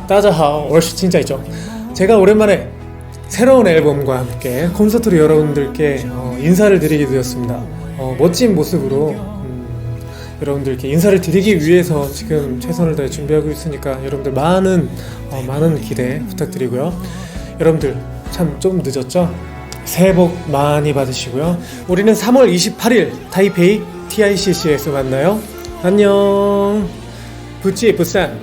따자하오, 我是 진짜이죠. 제가 오랜만에 새로운 앨범과 함께 콘서트로 여러분들께 인사를 드리게 되었습니다. 멋진 모습으로 여러분들께 인사를 드리기 위해서 지금 최선을 다해 준비하고 있으니까 여러분들 많은 기대 부탁드리고요. 여러분들 참 좀 늦었죠? 새해 복 많이 받으시고요. 우리는 3월 28일 타이페이 TICC에서 만나요. 안녕. 부찌 부산.